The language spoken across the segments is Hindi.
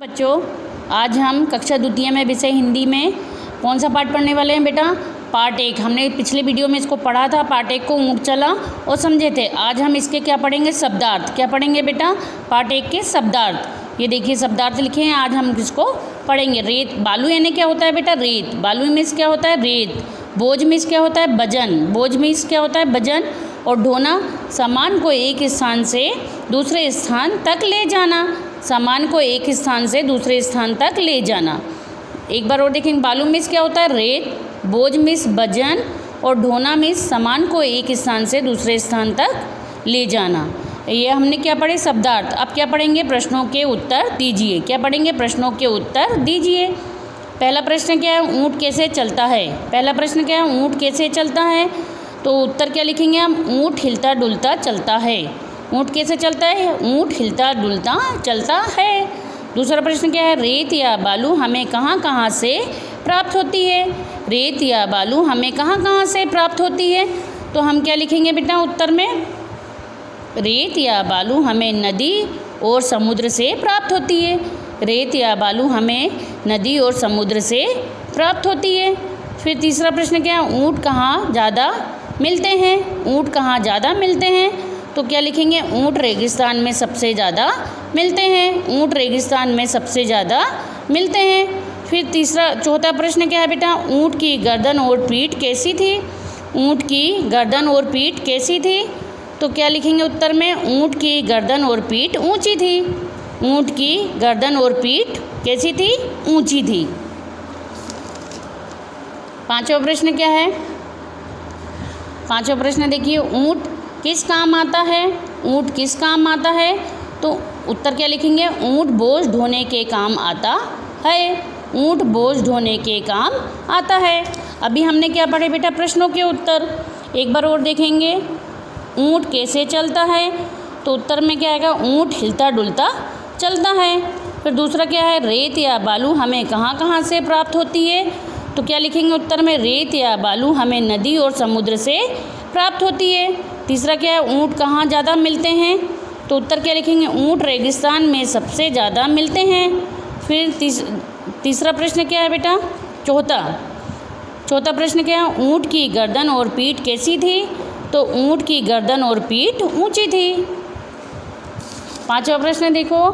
बच्चों, आज हम कक्षा द्वितीय में विषय हिंदी में कौन सा पाठ पढ़ने वाले हैं बेटा? पार्ट 1। हमने पिछले वीडियो में इसको पढ़ा था, पार्ट 1 को ऊँट चला और समझे थे। आज हम इसके क्या पढ़ेंगे? शब्दार्थ। क्या पढ़ेंगे बेटा? पार्ट 1 के शब्दार्थ। ये देखिए शब्दार्थ लिखे हैं, आज हम इसको पढ़ेंगे। रेत बालू यानी क्या होता है बेटा? रेत। बालू मीन्स क्या होता है? रेत। बोझ मीन्स क्या होता है? वजन। बोझ मीन्स क्या होता है? वजन। और ढोना, सामान को एक स्थान से दूसरे स्थान तक ले जाना। सामान को एक स्थान से दूसरे स्थान तक ले जाना। एक बार और देखेंगे, बालू मीन्स क्या होता है? रेत। बोझ मीन्स वजन। और ढोना मीन्स सामान को एक स्थान से दूसरे स्थान तक ले जाना। ये हमने क्या पढ़े? शब्दार्थ। अब क्या पढ़ेंगे? प्रश्नों के उत्तर दीजिए। क्या पढ़ेंगे? प्रश्नों के उत्तर दीजिए। पहला प्रश्न क्या है? ऊँट कैसे चलता है? पहला प्रश्न क्या है? ऊँट कैसे चलता है? तो उत्तर क्या लिखेंगे हम? ऊँट हिलता डुलता चलता है। ऊँट कैसे चलता है? ऊँट हिलता डुलता चलता है। दूसरा प्रश्न क्या है? रेत या बालू हमें कहाँ कहाँ से प्राप्त होती है? रेत या बालू हमें कहाँ कहाँ से प्राप्त होती है? तो हम क्या लिखेंगे बेटा उत्तर में? रेत या बालू हमें नदी और समुद्र से प्राप्त होती है। रेत या बालू हमें नदी और समुद्र से प्राप्त होती है। फिर तीसरा प्रश्न क्या है? ऊँट कहाँ ज़्यादा मिलते हैं? ऊँट कहाँ ज़्यादा मिलते हैं? तो क्या लिखेंगे? ऊँट रेगिस्तान में सबसे ज़्यादा मिलते हैं। ऊँट रेगिस्तान में सबसे ज़्यादा मिलते हैं। फिर चौथा प्रश्न क्या है बेटा? ऊँट की गर्दन और पीठ कैसी थी? ऊँट की गर्दन और पीठ कैसी थी? तो क्या लिखेंगे उत्तर में? ऊँट की गर्दन और पीठ ऊंची थी। ऊँट की गर्दन और पीठ कैसी थी? ऊंची थी। पांचवा प्रश्न क्या है? पांचवा प्रश्न देखिए, ऊँट किस काम आता है? ऊँट किस काम आता है? तो उत्तर क्या लिखेंगे? ऊँट बोझ ढोने के काम आता है। ऊँट बोझ ढोने के काम आता है। अभी हमने क्या पढ़े बेटा? प्रश्नों के उत्तर। एक बार और देखेंगे, ऊँट कैसे चलता है? तो उत्तर में क्या आएगा? ऊँट हिलता डुलता चलता है। फिर दूसरा क्या है? रेत या बालू हमें कहाँ कहाँ से प्राप्त होती है? तो क्या लिखेंगे उत्तर में? रेत या बालू हमें नदी और समुद्र से प्राप्त होती है। तीसरा क्या है? ऊँट कहाँ ज़्यादा मिलते हैं? तो उत्तर क्या लिखेंगे? ऊँट रेगिस्तान में सबसे ज़्यादा मिलते हैं। फिर तीसरा प्रश्न क्या है बेटा? चौथा प्रश्न क्या है? ऊँट की गर्दन और पीठ कैसी थी? तो ऊँट की गर्दन और पीठ ऊंची थी। पांचवा प्रश्न देखो,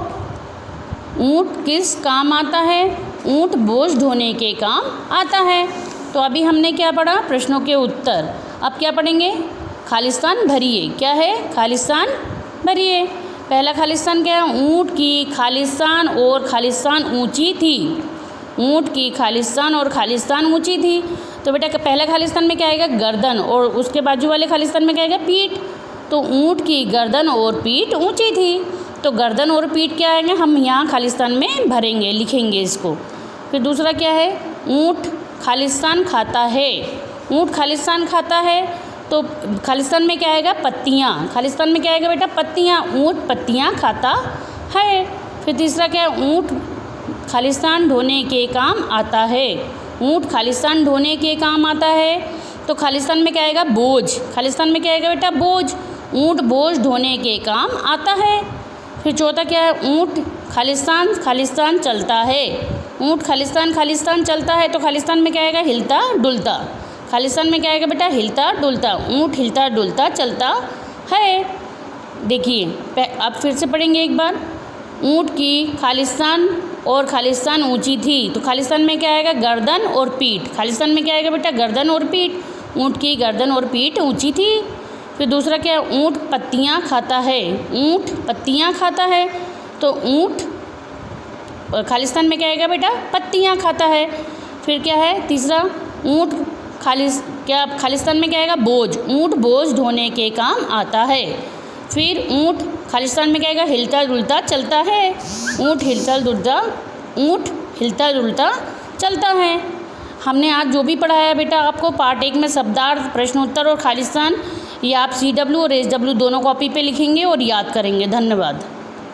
ऊँट किस काम आता है? ऊँट बोझ ढोने के काम आता है। तो अभी हमने क्या पढ़ा? प्रश्नों के उत्तर। अब क्या पढ़ेंगे? खालिस्तान भरिए। क्या है? खालिस्तान भरिए। पहला खालिस्तान क्या है? ऊँट की खालिस्तान और खालिस्तान ऊंची थी। ऊँट की खालिस्तान और खालिस्तान ऊंची थी। तो बेटा पहले खालिस्तान में क्या आएगा? गर्दन। और उसके बाजू वाले खालिस्तान में क्या आएगा? पीठ। तो ऊँट की गर्दन और पीठ ऊंची थी। तो गर्दन और पीठ क्या आएंगे? हम यहाँ खालिस्तान में भरेंगे, लिखेंगे इसको। फिर दूसरा क्या है? ऊँट खालिस्तान खाता है। ऊँट खालिस्तान खाता है। तो खालिस्तान में क्या आएगा? पत्तियाँ। खालिस्तान में क्या आएगा बेटा? पत्तियाँ। ऊँट पत्तियाँ खाता है। फिर तीसरा क्या है? ऊँट खालिस्तान ढोने के काम आता है। ऊँट खालिस्तान ढोने के काम आता है। तो खालिस्तान में क्या आएगा? बोझ। खालिस्तान में क्या आएगा बेटा? बोझ। ऊँट बोझ ढोने के काम आता है। फिर चौथा क्या है? ऊँट खालिस्तान चलता है। ऊँट खालिस्तान चलता है। तो खालिस्तान में क्या आएगा? हिलता डुलता। खालिस्तान में क्या आएगा बेटा? हिलता डुलता। ऊँट हिलता डुलता चलता है। देखिए अब फिर से पढ़ेंगे एक बार। ऊँट की खालिस्तान और खालिस्तान ऊंची थी। तो खालिस्तान में क्या आएगा? गर्दन और पीठ। खालिस्तान में क्या आएगा बेटा? गर्दन और पीठ। ऊँट की गर्दन और पीठ ऊंची थी। फिर दूसरा क्या है? ऊँट पत्तियाँ खाता है। ऊँट पत्तियाँ खाता है। तो ऊँट खालिस्तान में क्या आएगा बेटा? पत्तियाँ खाता है। फिर क्या है? तीसरा, ऊँट खालिस्तान में क्या आएगा? बोझ। ऊँट बोझ ढोने के काम आता है। फिर ऊँट खालिस्तान में क्या आएगा? हिलता डुलता चलता है। ऊँट हिलता डुलता चलता है। हमने आज जो भी पढ़ाया बेटा आपको पार्ट 1 में शब्दार्थ, प्रश्नोत्तर और खालिस्तान, ये आप CW और SW दोनों कॉपी पे लिखेंगे और याद करेंगे। धन्यवाद।